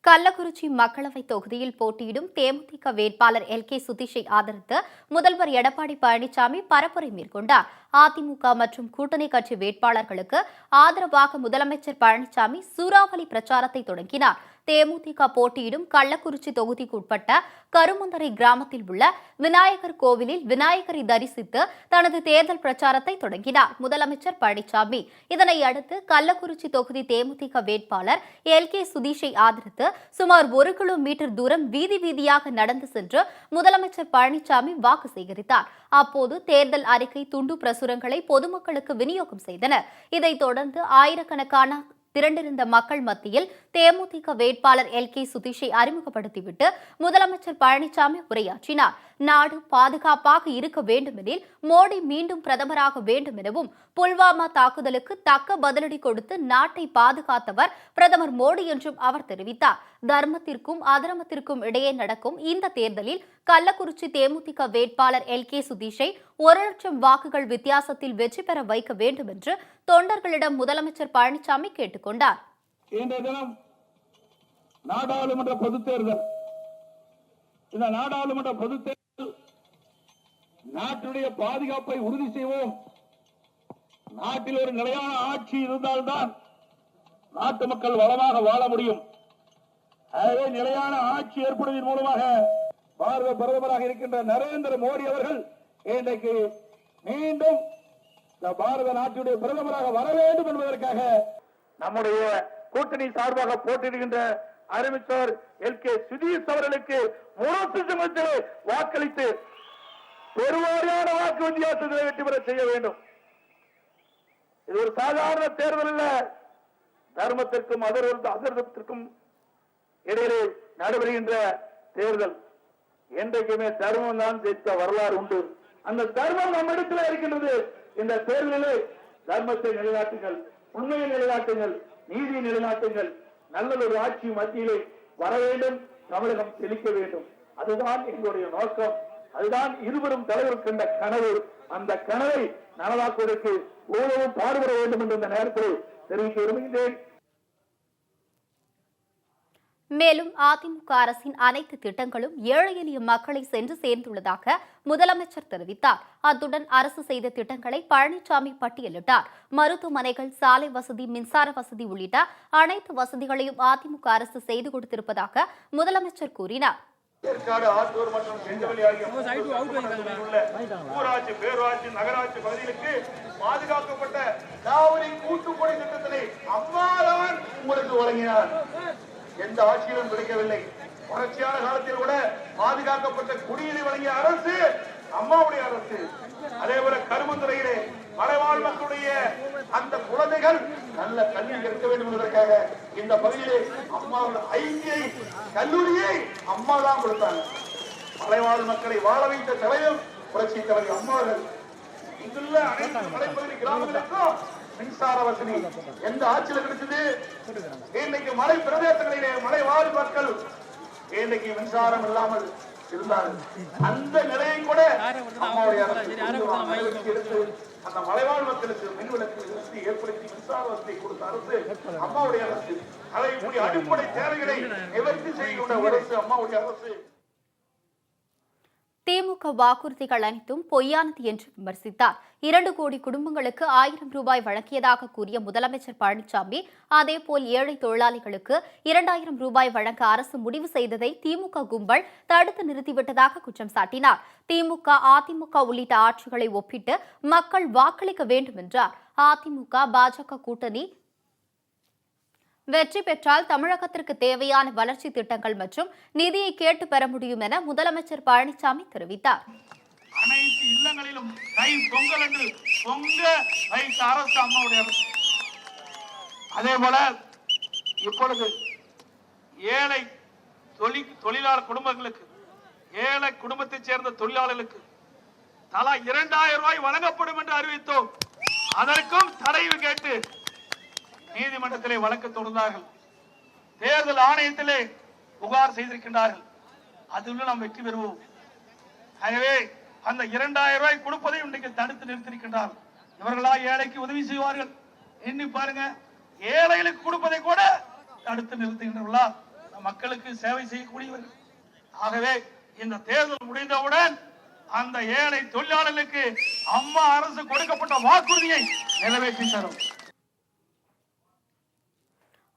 கள்ளக்குறிச்சி மக்களவை தொகுதியில் போட்டியிடும் தேமுதிக வேட்பாளர் எல்.கே. சுதீஷை ஆதரித்து முதல்வர் எடப்பாடி பழனிசாமி பரப்புரை மேற்கொண்டார். அதிமுக மற்றும் கூட்டணி கட்சி வேட்பாளர்களுக்கு ஆதரவாக முதலமைச்சர் பழனிசாமி சூறாவளி பிரச்சாரத்தை தொடங்கினார். தேமுதிக போட்டியிடும் கள்ளக்குறிச்சி தொகுதிக்குட்பட்ட கருமுந்தரை கிராமத்தில் உள்ள விநாயகர் கோவிலில் விநாயகரை தரிசித்து தனது தேர்தல் பிரச்சாரத்தை தொடங்கினார் முதலமைச்சர் பழனிசாமி. இதனையடுத்து கள்ளக்குறிச்சி தொகுதி தேமுதிக வேட்பாளர் எல்.கே. சுதீஷை ஆதரித்து சுமார் 1 கிலோமீட்டர் தூரம் வீதி வீதியாக நடந்து சென்று முதலமைச்சர் பழனிசாமி வாக்கு சேகரித்தார். அப்போது தேர்தல் அறிக்கை துண்டு பிரசுரங்களை பொதுமக்களுக்கு விநியோகம் செய்தனர். இதைத் தொடர்ந்து ஆயிரக்கணக்கான திரண்டிருந்த மக்கள் மத்தியில் தேமுதிக வேட்பாளர் எல்.கே. சுதீஷை அறிமுகப்படுத்திவிட்டு முதலமைச்சர் பழனிசாமி உரையாற்றினார். நாடு பாதுகாப்பாக இருக்க வேண்டுமெனில் மோடி மீண்டும் பிரதமராக வேண்டும் எனவும், புல்வாமா தாக்குதலுக்கு தக்க பதிலடி கொடுத்து நாட்டை பாதுகாத்தவர் பிரதமர் மோடி என்றும் அவர் தெரிவித்தார். தர்மத்திற்கும் அதர்மத்திற்கும் இடையே நடக்கும் இந்த தேர்தலில் கள்ளக்குறிச்சி தேமுதிக வேட்பாளர் எல்.கே. சுதீஷை 1 லட்சம் வாக்குகள் வித்தியாசத்தில் வெற்றி பெற வைக்க வேண்டும் என்று தொண்டர்களிடம் முதலமைச்சர் பழனிசாமி கேட்டுக் கொண்டார். இன்றைய தினம் நாடாளுமன்ற பொதுத் தேர்தல். இந்த நாடாளுமன்ற பொதுத் தேர்தல் நாட்டுடைய பாதுகாப்பை உறுதி செய்வோம். நாட்டில் ஒரு நிலையான ஆட்சி இருந்தால்தான் நாட்டு மக்கள் வளமாக வாழ முடியும். ஆகவே நிலையான ஆட்சி ஏற்படுவதன் மூலமாக பாரத பிரதமராக இருக்கின்ற நரேந்திர மோடி அவர்கள் இன்றைக்கு மீண்டும் பாரத நாட்டுடைய பிரதமராக வர வேண்டும் என்பதற்காக நம்முடைய கூட்டணி சார்பாக போட்டியிடுகின்ற அறிவித்தவர் எல்.கே. சுதீஷ் அவர்களுக்கு முழு வாக்களித்து பெருவாரியான வாக்கு வித்தியாசத்தை வெற்றி பெற செய்ய வேண்டும். இது ஒரு சாதாரண தேர்தல் அல்ல. தர்மத்திற்கும் அதர்மத்திற்கும் இடையிலே நடைபெறுகின்ற தேர்தல். என்றைக்குமே தர்மம் தான் ஜெயித்த வரலாறு உண்டு. அந்த தர்மம் நம்மிடத்தில் இருக்கின்றது. இந்த தேர்தலில் தர்மத்தை நிலைநாட்டுங்கள், உண்மையை நிலைநாட்டுங்கள், நீதியை நிலைநாட்டுங்கள். நல்லதொரு ஆட்சி மத்தியிலே வர வேண்டும், தமிழகம் செழிக்க வேண்டும். அதுதான் எங்களுடைய நோக்கம். அதுதான் இருவரும் தலைவர் கண்ட கனவு. அந்த கனவை நனவாக்குவதற்கு ஒவ்வொருவரும் பாடுபட வேண்டும் என்று இந்த நேரத்தில் தெரிவிக்க விரும்புகின்றேன். மேலும் அதிமுக அரசின் அனைத்து திட்டங்களும் ஏழை எளிய மக்களை சென்று சேர்ந்துள்ளதாக முதலமைச்சர் தெரிவித்தார். அத்துடன் அரசு செய்த திட்டங்களை பழனிசாமி பட்டியலிட்டார். மருத்துவமனைகள், சாலை வசதி, மின்சார வசதி உள்ளிட்ட அனைத்து வசதிகளையும் அதிமுக அரசு செய்து கொடுத்திருப்பதாக முதலமைச்சர் கூறினார். ஏற்காடு, ஆத்தூர் மற்றும் செங்கவெளி ஆகிய ஊராட்சி, பேரூராட்சி, நகராட்சி பகுதிகளுக்கு பாதுகாக்கப்பட்ட காவிரி கூட்டுக்குடி திட்டத்தினை அம்மாதான் உங்களுக்கு வழங்கினார். எந்த ஆட்சியிலும் கிடைக்கவில்லை. வறட்சியான காலத்தில் கூட பாதுகாக்கப்பட்ட குடிநீரை வழங்கிய அரசு அம்மாவுடைய அரசு. அதே போல கருமந்துறையிலே மலைவாழ் மக்களுடைய அந்த குழந்தைகள் நல்ல கல்வி கற்க வேண்டும் என்பதற்காக இந்த பகுதியிலே அம்மாவுடைய ஐடிஐ கல்லூரியை அம்மா தான் கொடுத்தாங்க. மலைவாழ் மக்களை வாழ வைத்த தலைவர் புரட்சி தலைவர் அம்மாவர்கள். இங்குள்ள அனைத்து மலைப்பகுதி கிராமங்களுக்கும் மின்சார வசதி எந்த ஆட்சியில் கிடைச்சது? இன்னைக்கு மலை பிரதேசங்களிலே மலைவாழ் மக்கள் இன்னைக்கு மின்சாரம் இல்லாமல் இருந்தார்கள். அந்த நிலையை கூட அம்மாவுடைய எடுத்து அந்த மலைவாழ் மக்களுக்கு மின் விளக்கு வசதி ஏற்படுத்தி மின்சார வசதியை கொடுத்த அரசு அம்மாவுடைய அரசு. அதை அடிப்படை தேவைகளை நிவர்த்தி செய்கின்ற அரசு அம்மாவுடைய அரசு. திமுக வாக்குறுதிகள் அனைத்தும் பொய்யானது என்று விமர்சித்தார். 2 கோடி குடும்பங்களுக்கு 1000 ரூபாய் வழங்கியதாக கூறிய முதலமைச்சர் பழனிசாமி, அதேபோல் ஏழை தொழிலாளிகளுக்கு 2000 ரூபாய் வழங்க அரசு முடிவு செய்ததை திமுக கும்பல் தடுத்து நிறுத்திவிட்டதாக குற்றம் சாட்டினார். திமுக, அதிமுக உள்ளிட்ட ஆட்சிகளை ஒப்பிட்டு மக்கள் வாக்களிக்க வேண்டும் என்றார். அதிமுக, பாஜக கூட்டணி வெற்றி பெற்றால் தமிழகத்திற்கு தேவையான வளர்ச்சி திட்டங்கள் மற்றும் நிதியை கேட்டு பெற முடியும் என முதலமைச்சர் பழனிசாமி தெரிவித்தார். அனைத்து இல்லங்களிலும் கை பொங்கல் என்று பொங்க வைத்த அரசு அம்மாவுடைய அரசு. அதே போல இப்பொழுது ஏழை தொழிலாளர் குடும்பங்களுக்கு, ஏழை குடும்பத்தைச் சேர்ந்த தொழிலாளர்களுக்கு தலா 2000 ரூபாய் வழங்கப்படும் என்று அறிவித்தோம். அதற்கும் தடைவு கேட்டு நீதிமன்றத்திலே வழக்கு தொடர்ந்தார்கள். தேர்தல் ஆணையத்திலே புகார் செய்திருக்கின்றார்கள். அதில் நாம் வெற்றி பெறுவோம். ஆகவே அந்த 2000 ரூபாய் கொடுப்பதை இன்றைக்கு தடுத்து நிறுத்திருக்கின்றார்கள். இவர்களா ஏழைக்கு உதவி செய்வார்கள்? எண்ணி பாருங்க. ஏழைகளுக்கு கொடுப்பதை கூட தடுத்து நிறுத்துகின்றவர்களா? நம்ம மக்களுக்கு சேவை செய்யக்கூடியவர்கள். ஆகவே இந்த தேர்தல் முடிந்தவுடன் அந்த ஏழை தொழிலாளர்களுக்கு அம்மா அரசு கொடுக்கப்பட்ட வாக்குறுதியை நிறைவேற்றி தரும்.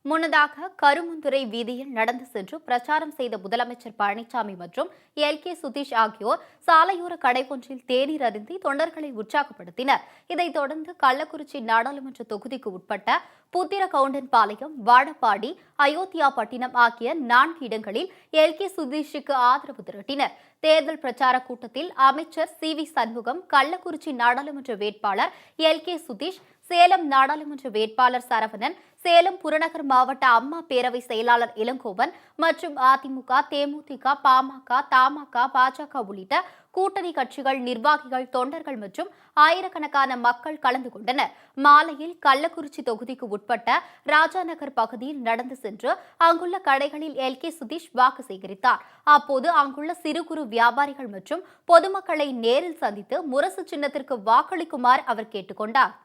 முன்னதாக கருமுந்துறை வீதியில் நடந்து சென்று பிரச்சாரம் செய்த முதலமைச்சர் பழனிசாமி மற்றும் எல்கே சுதீஷ் ஆகியோர் சாலையோர கடை ஒன்றில் தேநீர் அருந்தி தொண்டர்களை உற்சாகப்படுத்தினர். இதைத் தொடர்ந்து கள்ளக்குறிச்சி நாடாளுமன்ற தொகுதிக்கு உட்பட்ட புத்திரகவுண்டன்பாளையம், வாழப்பாடி, அயோத்தியாபட்டினம் ஆகிய 4 இடங்களில் எல்கே சுதீஷுக்கு ஆதரவு திரட்டினர். தேர்தல் பிரச்சார கூட்டத்தில் அமைச்சர் CV சண்முகம், கள்ளக்குறிச்சி நாடாளுமன்ற வேட்பாளர் எல்கே சுதீஷ், சேலம் நாடாளுமன்ற வேட்பாளர் சரவணன், சேலம் புறநகர் மாவட்ட அம்மா பேரவை செயலாளர் இளங்கோவன் மற்றும் அதிமுக, தேமுதிக, பாமக, தமாக, பாஜக உள்ளிட்ட கூட்டணி கட்சிகள் நிர்வாகிகள், தொண்டர்கள் மற்றும் ஆயிரக்கணக்கான மக்கள் கலந்து கொண்டனர். மாலையில் கள்ளக்குறிச்சி தொகுதிக்கு உட்பட்ட ராஜாநகர் பகுதியில் நடந்து சென்று அங்குள்ள கடைகளில் எல்கே சுதீஷ் வாக்கு சேகரித்தார். அப்போது அங்குள்ள சிறு குறு வியாபாரிகள் மற்றும் பொதுமக்களை நேரில் சந்தித்து முரசு சின்னத்திற்கு வாக்களிக்குமாறு அவர் கேட்டுக் கொண்டார்.